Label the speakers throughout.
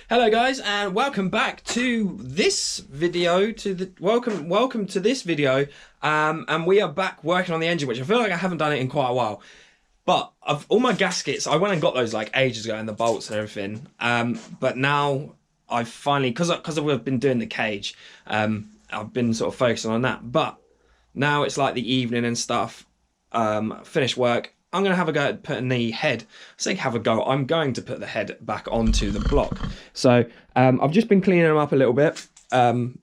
Speaker 1: Hello guys, and welcome back to this video, welcome to this video, and we are back working on the engine, which I feel like I haven't done it in quite a while. But of all my gaskets, I went and got those like ages ago, and the bolts and everything. But now I've finally, because we've been doing the cage, I've been sort of focusing on that. But now it's like the evening and stuff, finished work. I'm going to have a go at putting the head. I say have a go. I'm going to put the head back onto the block. So I've just been cleaning them up a little bit and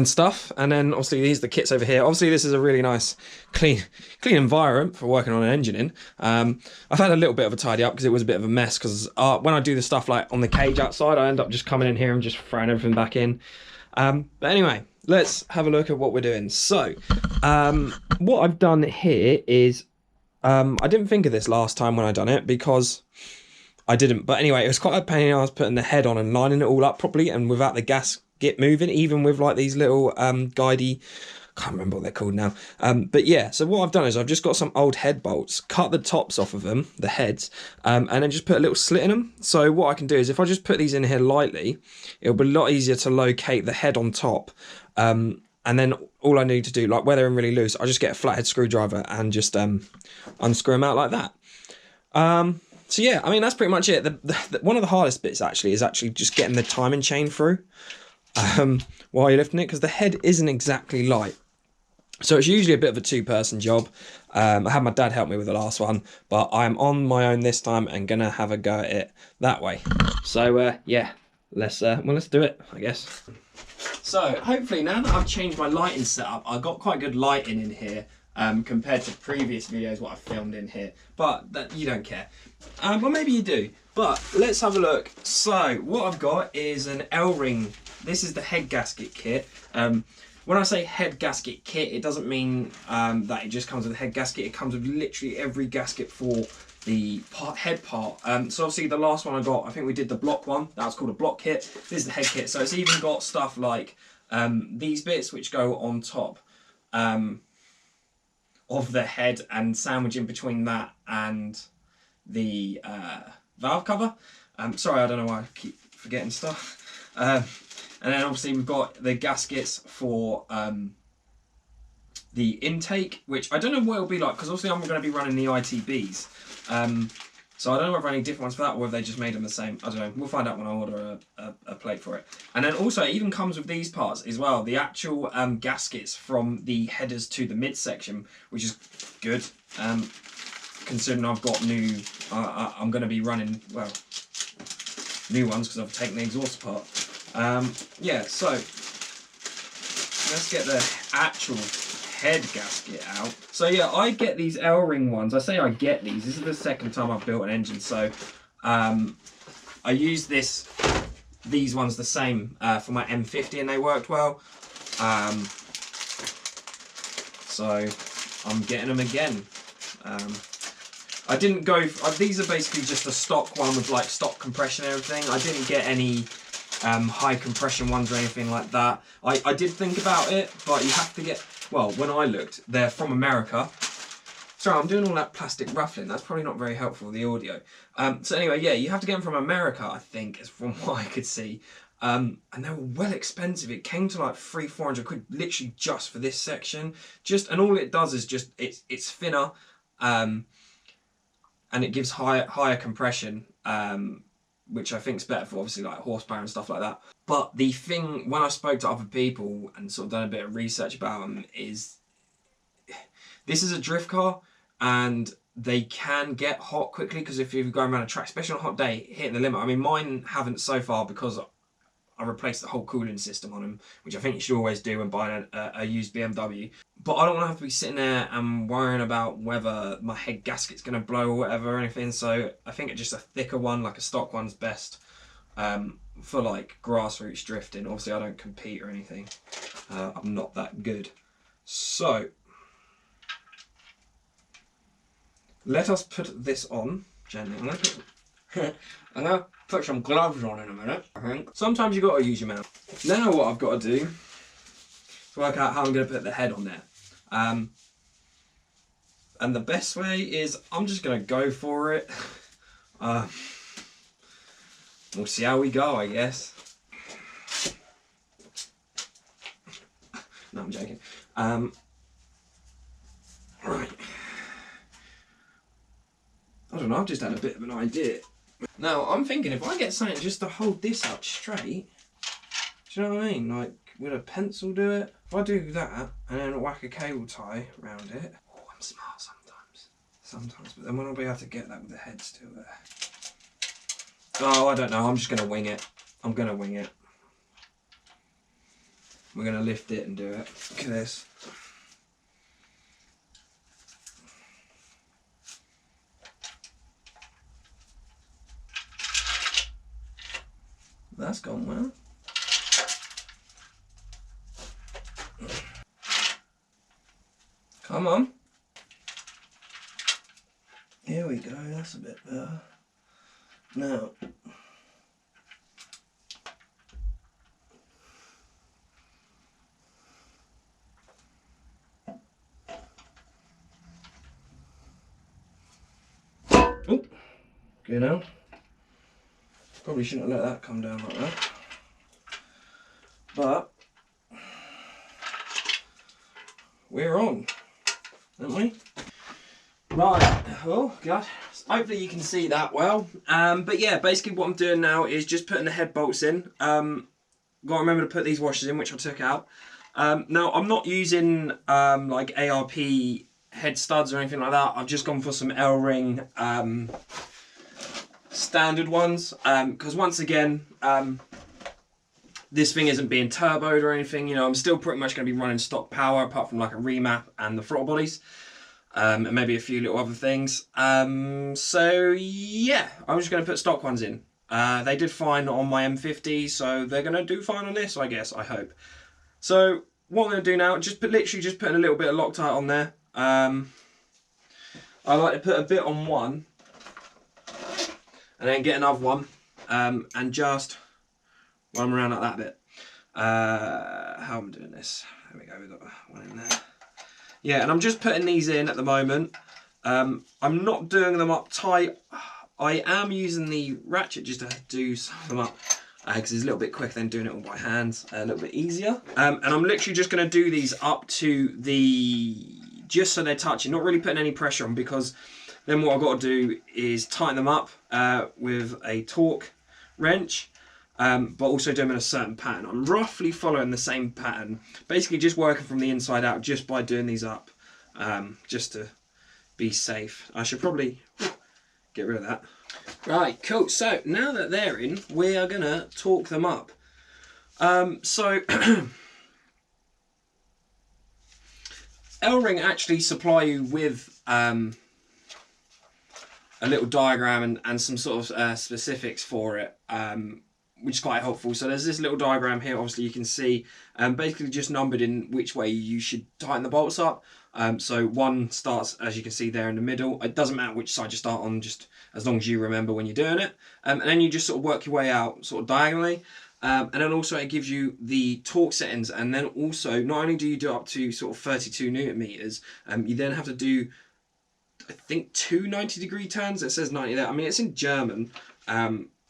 Speaker 1: stuff. And then obviously these are the kits over here. Obviously this is a really nice clean environment for working on an engine in. I've had a little bit of a tidy up because it was a bit of a mess. Because when I do the stuff like on the cage outside, I end up just coming in here and just throwing everything back in. But anyway, let's have a look at what we're doing. So what I've done here is I didn't think of this last time when I done it because I didn't. But anyway, it was quite a pain in the ass putting the head on and lining it all up properly and without the gasket moving, even with like these little guidey, can't remember what they're called now. But yeah, so what I've done is I've just got some old head bolts, cut the tops off of them, the heads, and then just put a little slit in them. So what I can do is if I just put these in here lightly, it'll be a lot easier to locate the head on top. And then all I need to do, like where they're really loose, I just get a flathead screwdriver and just unscrew them out like that. So yeah, I mean, that's pretty much it. One of the hardest bits actually is just getting the timing chain through while you're lifting it, because the head isn't exactly light. So it's usually a bit of a two-person job. I had my dad help me with the last one, but I'm on my own this time and gonna have a go at it that way. So yeah, let's do it, I guess. So hopefully now that I've changed my lighting setup, I've got quite good lighting in here compared to previous videos what I filmed in here. But that, you don't care. Well, maybe you do. But let's have a look. So what I've got is an L-ring. This is the head gasket kit. When I say head gasket kit, it doesn't mean that it just comes with a head gasket. It comes with literally every gasket for the head part. So obviously the last one I got, I think we did the block one. That was called a block kit. This is the head kit. So it's even got stuff like these bits which go on top of the head and sandwich in between that and the valve cover. Sorry, I don't know why I keep forgetting stuff. And then obviously we've got the gaskets for the intake, which I don't know what it'll be like, because obviously I'm going to be running the ITBs. So I don't know whether any different ones for that or if they just made them the same. I don't know. We'll find out when I order a plate for it. And then also it even comes with these parts as well. The actual gaskets from the headers to the midsection, which is good. Considering I've got new, I'm going to be running, well, new ones because I've taken the exhaust apart. Yeah, so let's get the actual head gasket out. So yeah, I get these L-ring ones. I say I get these. This is the second time I've built an engine. So I use these ones the same for my M50 and they worked well. So I'm getting them again. I didn't go, these are basically just a stock one with like stock compression and everything. I didn't get any high compression ones or anything like that. I did think about it, but you have to get, well, when I looked, they're from America. Sorry, I'm doing all that plastic ruffling. That's probably not very helpful for the audio. So anyway, yeah, you have to get them from America, I think, is from what I could see. And they were well expensive. It came to like $300-400 quid, literally just for this section. And all it does is just, it's thinner, and it gives higher compression, which I think is better for obviously like horsepower and stuff like that. But the thing, when I spoke to other people and sort of done a bit of research about them, is this is a drift car and they can get hot quickly, because if you're going around a track, especially on a hot day, hitting the limit. I mean, mine haven't so far because I replaced the whole cooling system on them, which I think you should always do when buying a used BMW. But I don't want to have to be sitting there and worrying about whether my head gasket's going to blow or whatever or anything. So I think just a thicker one, like a stock one's best for like grassroots drifting. Obviously I don't compete or anything. I'm not that good. So let us put this on gently. I'm going to put some gloves on in a minute, I think. Sometimes you've got to use your mouth. Now what I've got to do is work out how I'm going to put the head on there. And the best way is I'm just going to go for it. We'll see how we go, I guess. No, I'm joking. Right. I don't know, I've just had a bit of an idea. Now, I'm thinking if I get something just to hold this up straight, do you know what I mean? Like, with a pencil do it? If I do that, and then whack a cable tie around it. Oh, I'm smart sometimes. Sometimes, but then when I'll be able to get that with the head still there. Oh, I don't know, I'm just going to wing it. I'm going to wing it. We're going to lift it and do it. Look at this. That's gone well. Come on. Here we go, that's a bit better. Now, oh, good now. Probably shouldn't have let that come down like that. But we're on, aren't we? Right, oh god, hopefully you can see that well. But yeah, basically what I'm doing now is just putting the head bolts in. Got to remember to put these washers in, which I took out. Now I'm not using like ARP head studs or anything like that. I've just gone for some L-ring standard ones, because once again, this thing isn't being turboed or anything. You know, I'm still pretty much going to be running stock power apart from like a remap and the throttle bodies. And maybe a few little other things. So yeah, I'm just going to put stock ones in. They did fine on my M50, so they're going to do fine on this, I guess, I hope. So what I'm going to do now, literally just putting a little bit of Loctite on there. I like to put a bit on one, and then get another one, and just run around like that bit. How am I doing this? There we go, we've got one in there. Yeah, and I'm just putting these in at the moment. I'm not doing them up tight. I am using the ratchet just to do some of them up, because it's a little bit quicker than doing it all by hand, a little bit easier. And I'm literally just going to do these up to just so they're touching, not really putting any pressure on, because then what I've got to do is tighten them up with a torque wrench. But also do them in a certain pattern. I'm roughly following the same pattern, basically just working from the inside out just by doing these up, just to be safe. I should probably get rid of that. Right, cool. So now that they're in, we are going to torque them up. So L-ring actually supply you with a little diagram and some sort of specifics for it, which is quite helpful. So there's this little diagram here, obviously you can see, basically just numbered in which way you should tighten the bolts up. So one starts, as you can see there in the middle. It doesn't matter which side you start on, just as long as you remember when you're doing it. And then you just sort of work your way out sort of diagonally. And then also it gives you the torque settings. And then also, not only do you do up to sort of 32 Newton meters, you then have to do, I think, 2 90-degree turns. It says 90 there. I mean, it's in German.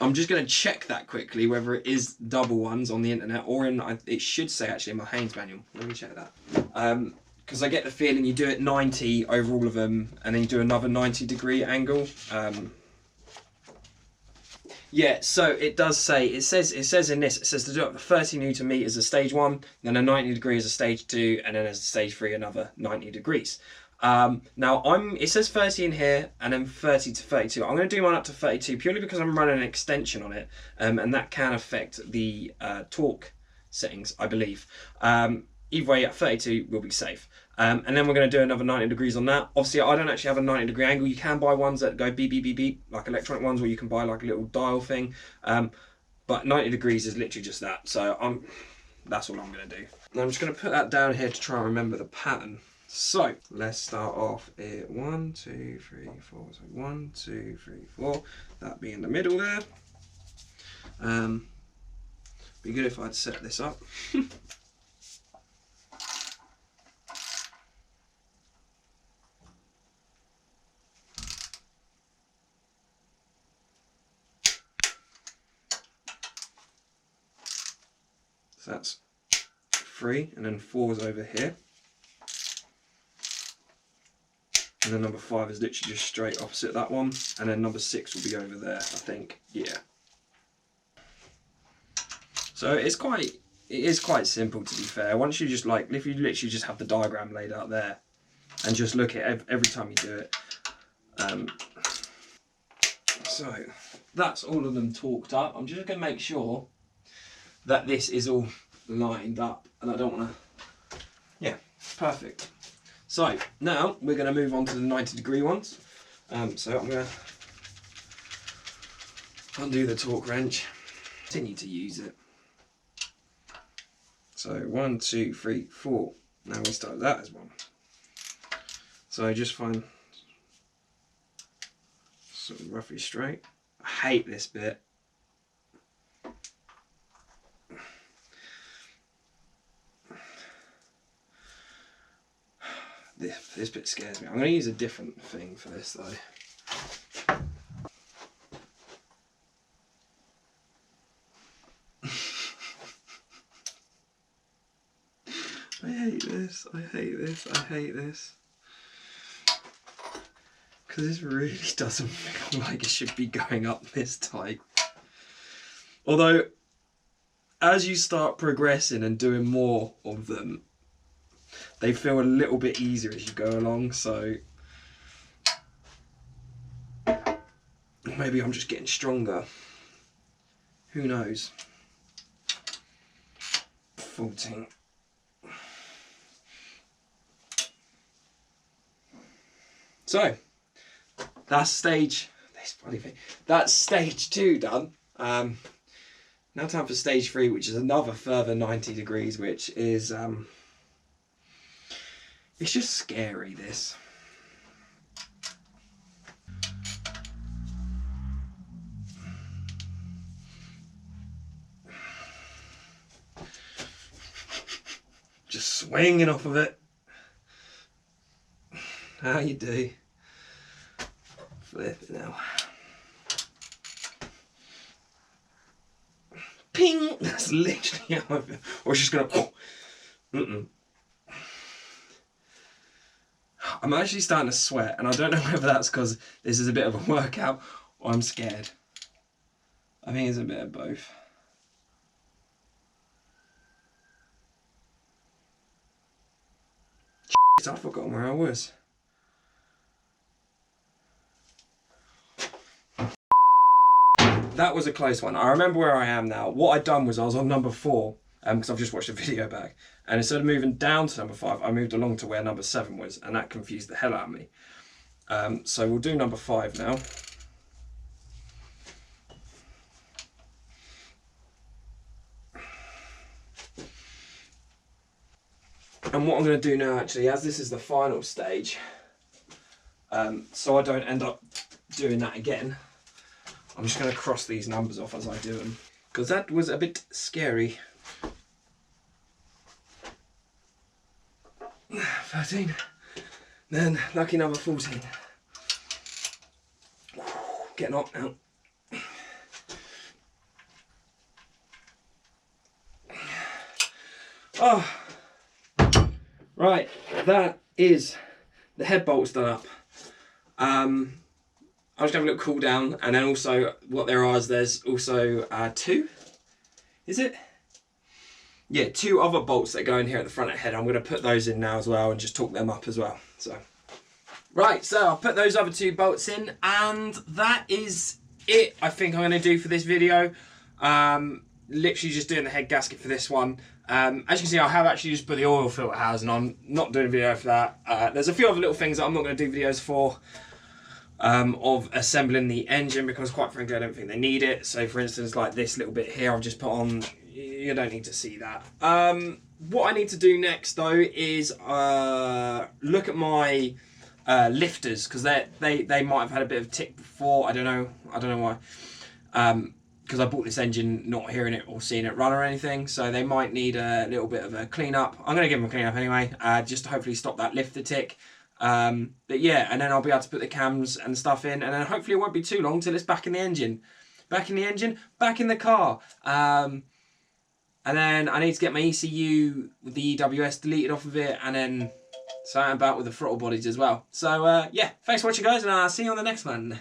Speaker 1: I'm just going to check that quickly, whether it is double ones on the internet or it should say actually in my Haynes manual. Let me check that. Because I get the feeling you do it 90 over all of them and then you do another 90-degree angle. Yeah, so it does say, it says in this, it says to do up to 30 Newton meters as stage 1, then a 90 degrees as stage 2, and then as stage 3 another 90 degrees. Now it says 30 in here and then 30 to 32. I'm going to do mine up to 32 purely because I'm running an extension on it, and that can affect the torque settings, I believe. Either way, at 32 we'll be safe. And then we're going to do another 90 degrees on that. Obviously, I don't actually have a 90 degree angle. You can buy ones that go beep, beep, beep, beep, like electronic ones, or you can buy like a little dial thing. But 90 degrees is literally just that. So that's all I'm going to do. And I'm just going to put that down here to try and remember the pattern. So let's start off at 1, 2, 3, 4. So 1, 2, 3, 4. That be in the middle there. Be good if I'd set this up. So that's 3, and then 4 is over here. And then number 5 is literally just straight opposite that one. And then number 6 will be over there, I think. Yeah. So it is quite simple, to be fair. Once you just like, if you literally just have the diagram laid out there and just look at it every time you do it. So that's all of them talked up. I'm just going to make sure that this is all lined up, and I don't want to. Yeah, perfect. So now we're going to move on to the 90-degree ones. So I'm going to undo the torque wrench, continue to use it. So 1, 2, 3, 4. Now we start that as 1. So just find sort of roughly straight. I hate this bit. This bit scares me. I'm going to use a different thing for this though. I hate this, I hate this, I hate this. Because this really doesn't feel like it should be going up this tight. Although, as you start progressing and doing more of them, they feel a little bit easier as you go along, so maybe I'm just getting stronger. Who knows? 14. So that's stage. That's stage 2 done. Now time for stage 3, which is another further 90 degrees, which is it's just scary, this. Just swinging off of it. How you do? Flip it now. Ping! That's literally how I feel. Or it's just gonna. Oh. I'm actually starting to sweat, and I don't know whether that's because this is a bit of a workout or I'm scared. I think it's a bit of both. I've forgotten where I was. That was a close one. I remember where I am now. What I'd done was I was on number 4, because I've just watched a video back. And instead of moving down to number 5, I moved along to where number 7 was, and that confused the hell out of me. So we'll do number 5 now. And what I'm going to do now, actually, as this is the final stage, so I don't end up doing that again, I'm just going to cross these numbers off as I do them, because that was a bit scary. 13, then lucky number 14. Getting up now. Oh, right, that is the head bolts done up. I'll just have a little cool down, and then also what there are is there's also 2, is it? Yeah, 2 other bolts that go in here at the front of the head. I'm going to put those in now as well and just torque them up as well. So, right, so I'll put those other 2 bolts in, and that is it, I think I'm going to do for this video. Literally just doing the head gasket for this one. As you can see, I have actually just put the oil filter housing on. Not doing a video for that. There's a few other little things that I'm not going to do videos for. Of assembling the engine, because quite frankly I don't think they need it. So for instance, like this little bit here I've just put on, you don't need to see that. What I need to do next though is look at my lifters, because they might have had a bit of tick before. I don't know why, because I bought this engine not hearing it or seeing it run or anything, so they might need a little bit of a clean up. I'm going to give them a clean up anyway, just to hopefully stop that lifter tick. But yeah, and then I'll be able to put the cams and stuff in, and then hopefully it won't be too long till it's back in the engine. Back in the engine, back in the car. And then I need to get my ECU with the EWS deleted off of it, and then something about with the throttle bodies as well. So yeah, thanks for watching guys, and I'll see you on the next one.